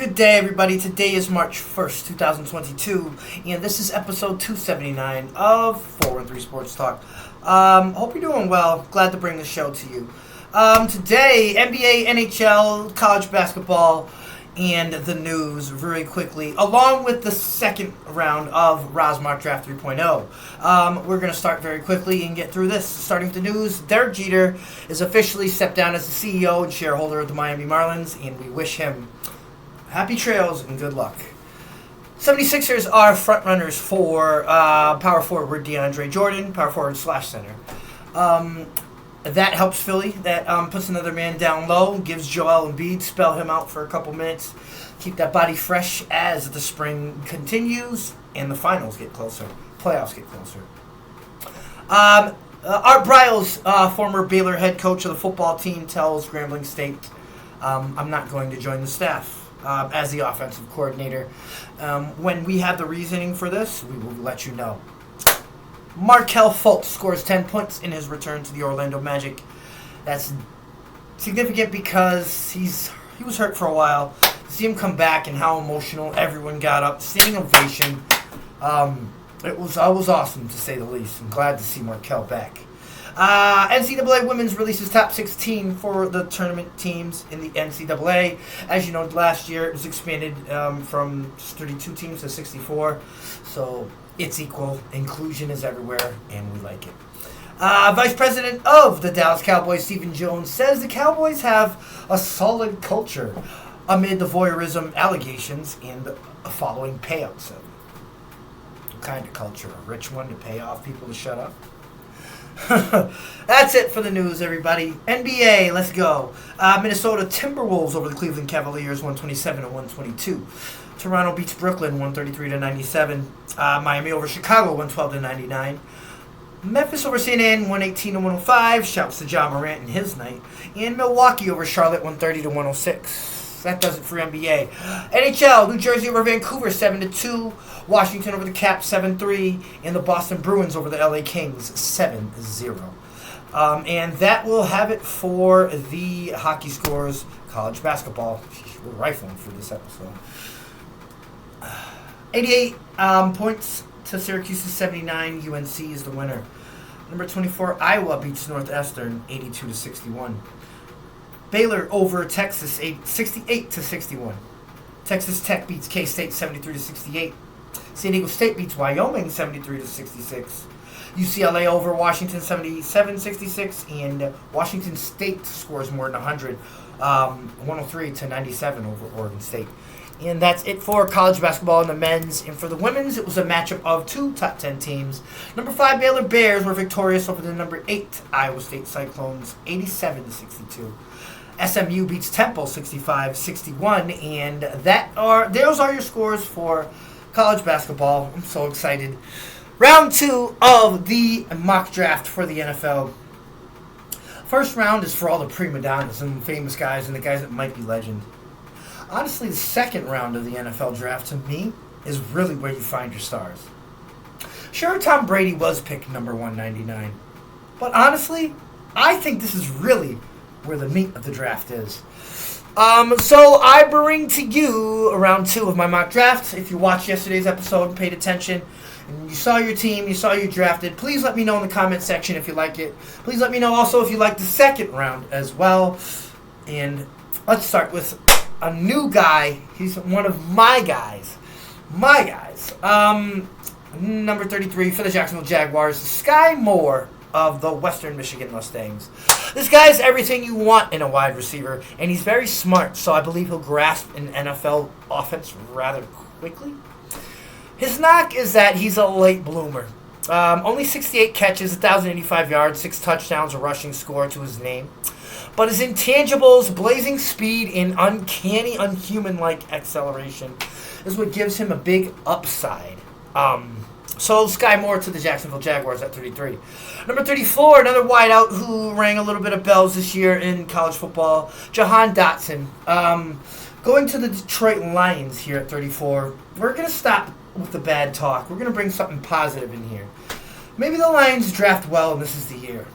Good day, everybody. Today is March 1st, 2022, and this is episode 279 of 413 Sports Talk. Hope you're doing well. Glad to bring the show to you. Today, NBA, NHL, college basketball, and the news very quickly, along with the second round of Rosmark Draft 3.0. We're going to start very quickly and get through this. Starting with the news, Derek Jeter is officially stepped down as the CEO and shareholder of the Miami Marlins, and we wish him happy trails and good luck. 76ers are frontrunners for power forward DeAndre Jordan, power forward / center. That helps Philly. That puts another man down low, gives Joel Embiid, spell him out for a couple minutes, keep that body fresh as the spring continues and the finals get closer, playoffs get closer. Art Briles, former Baylor head coach of the football team, tells Grambling State, I'm not going to join the staff as the offensive coordinator. When we have the reasoning for this, we will let you know. Markelle Fultz scores 10 points in his return to the Orlando Magic. That's significant because he was hurt for a while. To see him come back and how emotional everyone got up, standing ovation. It was awesome to say the least. I'm glad to see Markelle back. NCAA Women's releases top 16 for the tournament teams in the NCAA. As you know, last year it was expanded from 32 teams to 64. So it's equal. Inclusion is everywhere, and we like it. Vice President of the Dallas Cowboys, Stephen Jones, says the Cowboys have a solid culture amid the voyeurism allegations and the following payouts. What kind of culture? A rich one to pay off people to shut up? That's it for the news, everybody. NBA, let's go. Minnesota Timberwolves over the Cleveland Cavaliers, 127-122. Toronto beats Brooklyn, 133-97. Miami over Chicago, 112-99. Memphis over St. Ann, 118-105. Shouts to Ja Morant in his night. And Milwaukee over Charlotte, 130-106. That does it for NBA. NHL, New Jersey over Vancouver, 7-2. Washington over the Caps, 7-3. And the Boston Bruins over the LA Kings, 7-0. And that will have it for the hockey scores. College basketball. We're rifling for this episode. 88 points to Syracuse's 79. UNC is the winner. Number 24, Iowa beats Northwestern 82-61. Baylor over Texas 68-61. Texas Tech beats K-State 73-68. San Diego State beats Wyoming 73-66. UCLA over Washington 77-66, and Washington State scores more than 100, 103-97 over Oregon State. And that's it for college basketball in the men's. And for the women's, it was a matchup of two top 10 teams. Number 5 Baylor Bears were victorious over the number 8 Iowa State Cyclones, 87-62. SMU beats Temple 65-61, and those are your scores for college basketball. I'm so excited. Round 2 of the mock draft for the NFL. First round is for all the prima donnas and famous guys and the guys that might be legend. Honestly, the second round of the NFL draft, to me, is really where you find your stars. Sure, Tom Brady was picked number 199. But honestly, I think this is really where the meat of the draft is. So I bring to you round 2 of my mock draft. If you watched yesterday's episode and paid attention, and you saw your team, you saw you drafted, please let me know in the comment section if you like it. Please let me know also if you like the second round as well. And let's start with a new guy. He's one of my guys. Number 33 for the Jacksonville Jaguars, Sky Moore of the Western Michigan Mustangs. This guy's everything you want in a wide receiver, and he's very smart, so I believe he'll grasp an NFL offense rather quickly. His knock is that he's a late bloomer. Only 68 catches, 1,085 yards, 6 touchdowns, a rushing score to his name. But his intangibles, blazing speed, and uncanny, unhuman-like acceleration is what gives him a big upside. So Sky Moore to the Jacksonville Jaguars at 33. Number 34, another wideout who rang a little bit of bells this year in college football, Jahan Dotson. Going to the Detroit Lions here at 34. We're going to stop with the bad talk. We're going to bring something positive in here. Maybe the Lions draft well, and this is the year.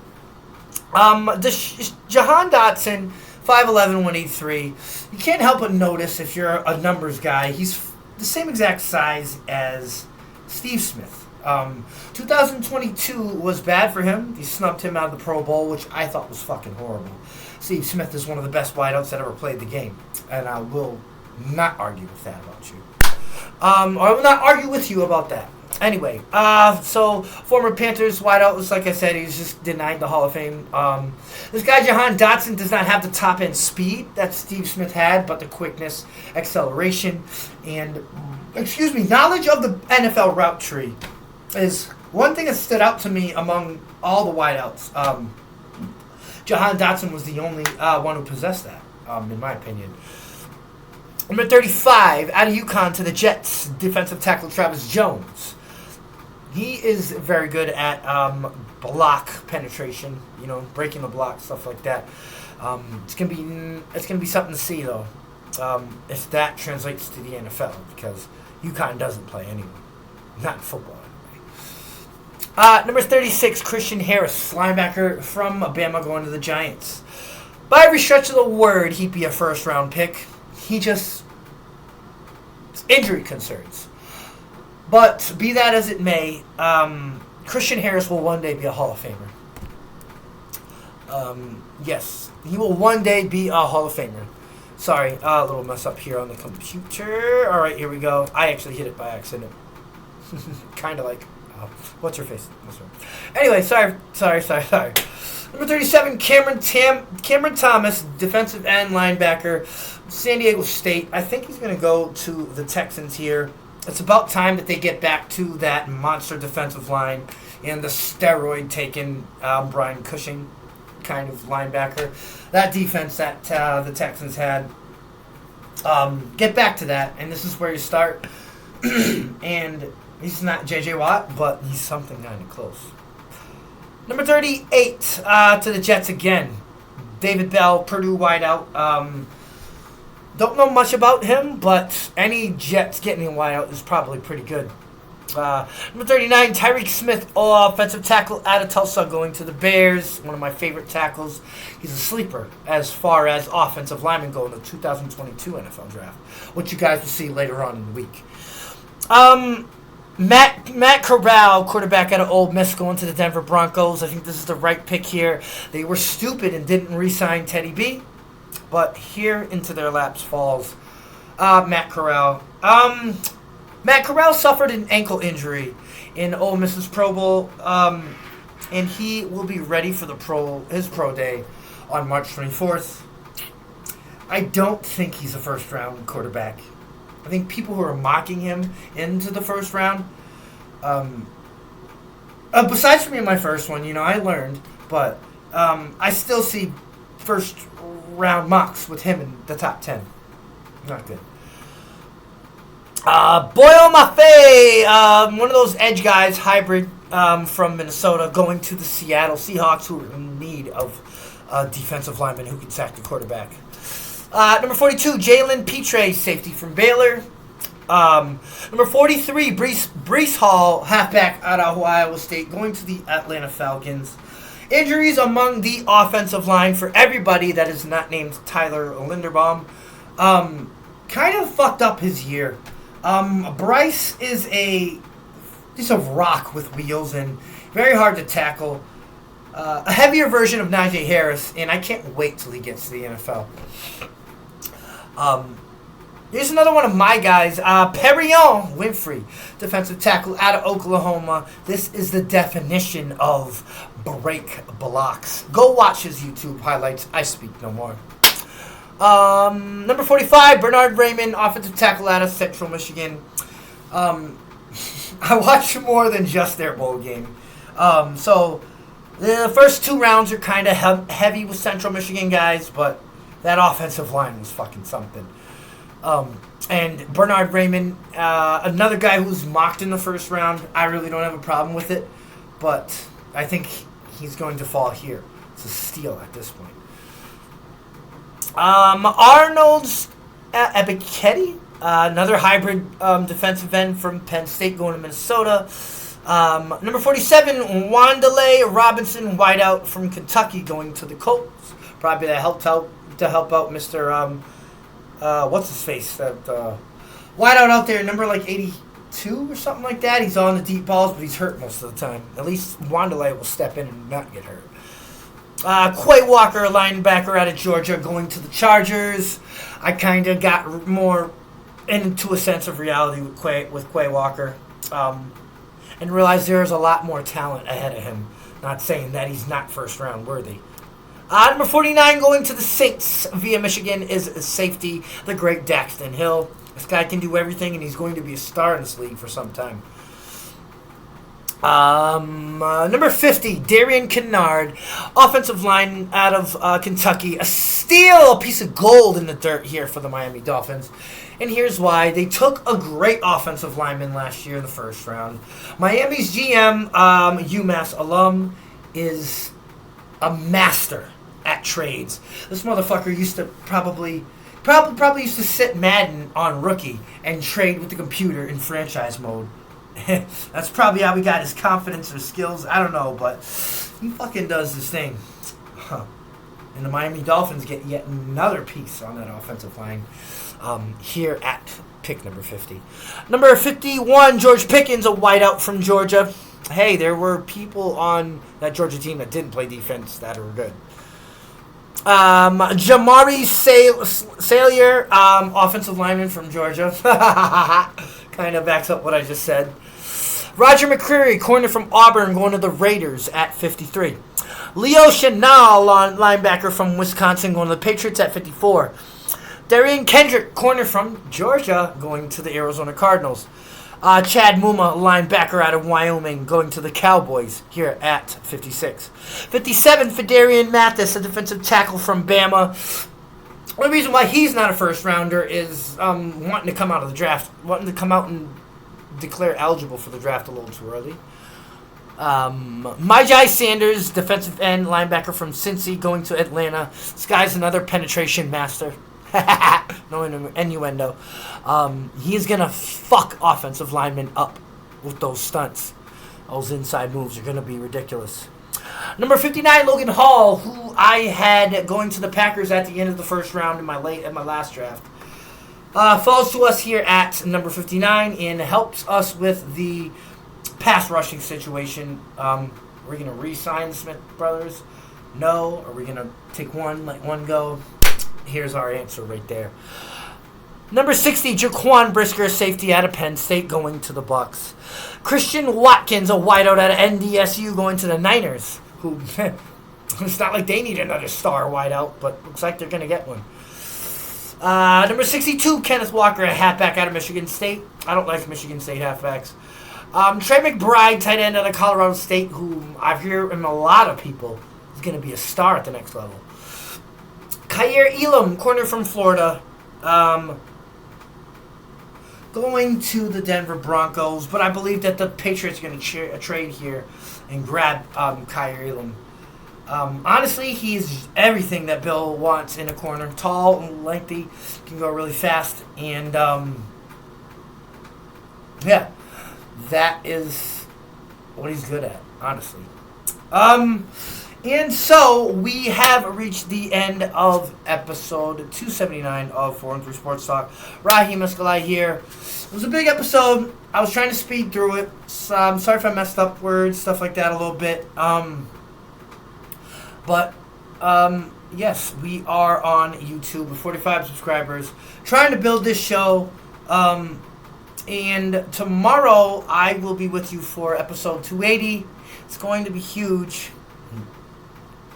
Jahan Dotson 5'11", 183. You can't help but notice if you're a numbers guy, he's the same exact size as Steve Smith. 2022 was bad for him. He snubbed him out of the Pro Bowl, which I thought was fucking horrible. Steve Smith is one of the best wideouts that ever played the game, and I will not argue with that about you. I will not argue with you about that. Anyway, so former Panthers wideout was, like I said, he's just denied the Hall of Fame. This guy, Jahan Dotson, does not have the top-end speed that Steve Smith had, but the quickness, acceleration, and, knowledge of the NFL route tree is one thing that stood out to me among all the wideouts. Jahan Dotson was the only one who possessed that, in my opinion. Number 35, out of UConn to the Jets, defensive tackle Travis Jones. He is very good at block penetration, breaking the block, stuff like that. It's gonna be something to see though, if that translates to the NFL, because UConn doesn't play anyway, not in football anyway. Number 36, Christian Harris, linebacker from Alabama, going to the Giants. By every stretch of the word, he'd be a first-round pick. It's injury concerns. But be that as it may, Christian Harris will one day be a Hall of Famer. Yes, he will one day be a Hall of Famer. Sorry, a little mess up here on the computer. All right, here we go. I actually hit it by accident. Kind of like, what's your face? Anyway, sorry. Number 37, Cameron Thomas, defensive end linebacker, San Diego State. I think he's going to go to the Texans here. It's about time that they get back to that monster defensive line and the steroid-taken Brian Cushing kind of linebacker. That defense that the Texans had. Get back to that, and this is where you start. And he's not J.J. Watt, but he's something kind of close. Number 38, to the Jets again. David Bell, Purdue wideout. Don't know much about him, but any Jets getting a wideout is probably pretty good. Number 39, Tyreek Smith, offensive tackle out of Tulsa, going to the Bears. One of my favorite tackles. He's a sleeper as far as offensive linemen go in the 2022 NFL draft, which you guys will see later on in the week. Matt Corral, quarterback out of Ole Miss, going to the Denver Broncos. I think this is the right pick here. They were stupid and didn't re-sign Teddy B, but here into their laps falls Matt Corral. Matt Corral suffered an ankle injury in Ole Miss's Pro Bowl, and he will be ready for his pro day on March 24th. I don't think he's a first-round quarterback. I think people who are mocking him into the first round, besides from me in my first one, I learned, but I still see first-round mocks with him in the top 10. Not good. Boyle Maffei, one of those edge guys, hybrid from Minnesota, going to the Seattle Seahawks, who are in need of a defensive lineman who can sack the quarterback. Number 42, Jalen Petre, safety from Baylor. Number 43, Breece Hall, halfback out of Iowa State, going to the Atlanta Falcons. Injuries among the offensive line for everybody that is not named Tyler Linderbaum. Kind of fucked up his year. Bryce is he's a rock with wheels and very hard to tackle. A heavier version of Najee Harris, and I can't wait till he gets to the NFL. Here's another one of my guys, Perion Winfrey, defensive tackle out of Oklahoma. This is the definition of break blocks. Go watch his YouTube highlights. I speak no more. Number 45, Bernard Raymond, offensive tackle out of Central Michigan. I watch more than just their bowl game. So the first two rounds are kind of heavy with Central Michigan guys, but that offensive line was fucking something. And Bernard Raymond, another guy who's mocked in the first round. I really don't have a problem with it, but I think he's going to fall here. It's a steal at this point. Arnold's Ebiketie, another hybrid defensive end from Penn State, going to Minnesota. Number 47, Wan'Dale Robinson, wideout from Kentucky, going to the Colts. Probably that helped out to help out Mr. What's his face? That wideout out there, number like 82 or something like that. He's on the deep balls, but he's hurt most of the time. At least Wanderlei will step in and not get hurt. Quay Walker, a linebacker out of Georgia, going to the Chargers. I kind of got more into a sense of reality with Quay Walker, and realized there's a lot more talent ahead of him. Not saying that he's not first round worthy. Number 49 going to the Saints via Michigan is safety, the great Daxton Hill. This guy can do everything, and he's going to be a star in this league for some time. Number 50, Darian Kennard, offensive line out of Kentucky. A steal, a piece of gold in the dirt here for the Miami Dolphins. And here's why. They took a great offensive lineman last year in the first round. Miami's GM, UMass alum, is a master at trades. This motherfucker used to probably used to sit Madden on rookie and trade with the computer in franchise mode. That's probably how he got his confidence or skills. I don't know, but he fucking does this thing. And the Miami Dolphins get yet another piece on that offensive line here at pick number 50. Number 51, George Pickens, a wideout from Georgia. Hey, there were people on that Georgia team that didn't play defense that were good. Jamari Salyer, offensive lineman from Georgia. Kind of backs up what I just said. Roger McCreary, corner from Auburn, going to the Raiders at 53. Leo Chenal, linebacker from Wisconsin, going to the Patriots at 54. Darian Kendrick, corner from Georgia, going to the Arizona Cardinals. Chad Muma, linebacker out of Wyoming, going to the Cowboys here at 56. 57, Fedarian Mathis, a defensive tackle from Bama. One reason why he's not a first rounder is wanting to come out of the draft, wanting to come out and declare eligible for the draft a little too early. Myjai Sanders, defensive end linebacker from Cincy, going to Atlanta. This guy's another penetration master. No innuendo. He's gonna fuck offensive linemen up with those stunts. Those inside moves are gonna be ridiculous. Number 59, Logan Hall, who I had going to the Packers at the end of the first round in my last draft. Falls to us here at number 59 and helps us with the pass rushing situation. We're going to re-sign the Smith brothers? No. Are we going to take one, let one go? Here's our answer right there. Number 60, Jaquan Brisker, safety out of Penn State, going to the Bucks. Christian Watkins, a wideout out of NDSU, going to the Niners, who it's not like they need another star wideout, but looks like they're going to get one. Number 62, Kenneth Walker, a halfback out of Michigan State. I don't like Michigan State halfbacks. Trey McBride, tight end out of Colorado State, who I hear from a lot of people is going to be a star at the next level. Kaiir Elam, corner from Florida, going to the Denver Broncos, but I believe that the Patriots are going to trade here and grab Kaiir Elam. Honestly, he's everything that Bill wants in a corner. Tall and lengthy, can go really fast, and yeah, that is what he's good at, honestly. And so we have reached the end of episode 279 of 413 Sports Talk. Raheem Escalay here. It was a big episode. I was trying to speed through it. So I'm sorry if I messed up words, stuff like that a little bit. But yes, we are on YouTube with 45 subscribers. Trying to build this show. And tomorrow I will be with you for episode 280. It's going to be huge.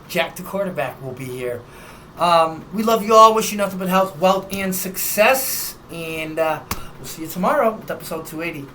Jack the quarterback will be here. We love you all. Wish you nothing but health, wealth, and success. And we'll see you tomorrow with episode 280.